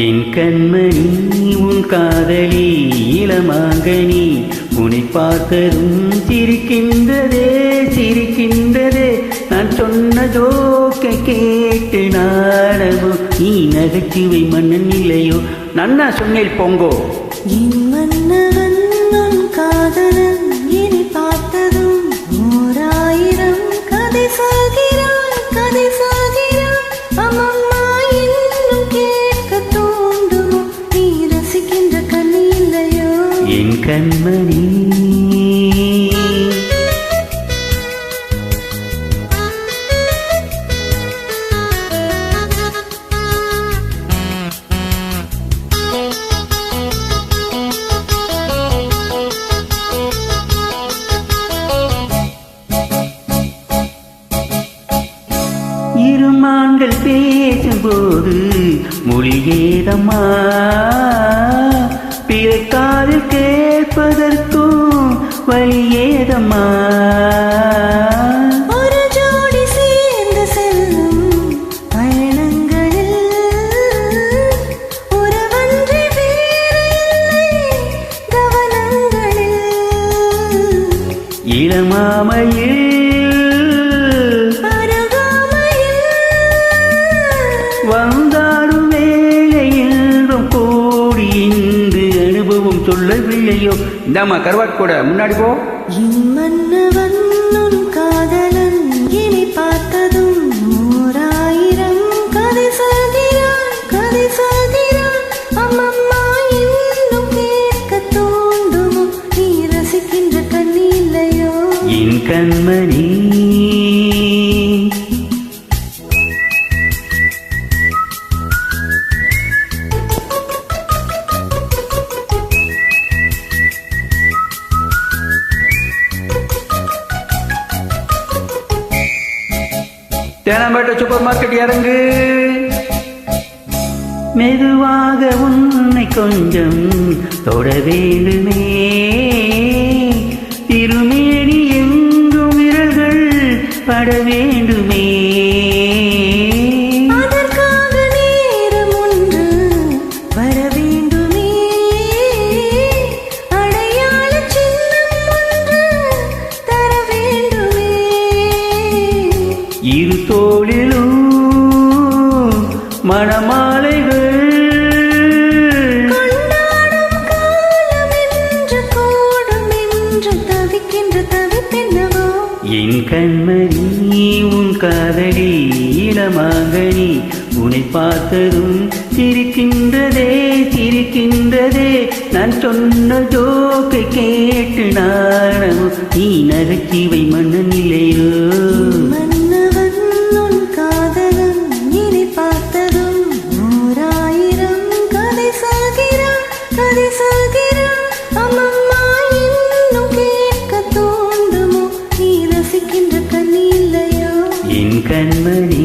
என் கண்மணி உன் காதலி இளமாங்கனி உன்னை பார்த்ததும் சிரிக்கின்றதே சிரிக்கின்றதே நான் சொன்ன ஜோக்கை கேட்டு நாடவோ நீ நகைச்சுவை மன்னன் இல்லையோ நன்னா சொன்னேன் பொங்கோ என் மன்னவன் உன் காதலன் இனி பார்த்ததும் ஓராயிரம் கதை சொல்கிறான் கதை சொல்கிறான் அம்மம்மா இன்னும் கேட்க தூண்டுமோ நீ ரசிக்கின்ற கண்ணி இல்லையோ என் கண்மணி இருமான்கள் பேசும்போது மொழி ஏதம்மா பிறக்காது கேட்பதற்கும் வழி ஏதம்மா ஒரு ஜோடி சேர்ந்து செல்லும் பயணங்களில் உறவன்றி வேறில்லை கவனங்களில் இளமாமையில் வந்தாடும் வேலையிலும் கூடி இன்று அனுபவம் சொல்லவில்லையோ இந்தாமா கருவாட் கூட முன்னாடி போ என் மன்னவன் உன் காதலன் இனி பார்த்ததும் ஓராயிரம் கதை சொல்கிறான் கதை சொல்கிறான் அம்மம்மா இன்னும் கேட்க தூண்டுமோ நீ ரசிக்கின்ற கண்ணி இல்லையோ என் கண்மணி தேனாம்பேட்டை சூப்பர் மார்க்கெட் இறங்கு மெதுவாக உன்னை கொஞ்சம் தொட வேண்டுமே திருமேனி எங்கும் விரல்கள் பட வேண்டுமே அதற்காக நேரம் ஒன்று வர வேண்டுமே அடையாள சின்னம் ஒன்று தர வேண்டுமே இரு தோளிலும் மணமாலைகள் கொண்டாடும் காலம் என்று கூடும் என்று தவிக்கின்ற தவிப்பென்னவோ என் கண்மணி உன் காதலி இளமாங்கனி உன்னை பார்த்ததும் சிரிக்கின்றதே சிரிக்கின்றதே நான் சொன்ன ஜோக்கை கேட்டு நாணம் நீ நகைச்சுவை மன்னன் இல்லையோ மன்னவன் உன் காதலன் இனி பார்த்ததும் ஓராயிரம் கதை சொல்கிறான் கதை சொல்கிறான் அம்மம்மா இன்னும் கேட்க தூண்டுமோ நீ ரசிக்கின்ற கண்ணி இல்லையோ என் கண்மணி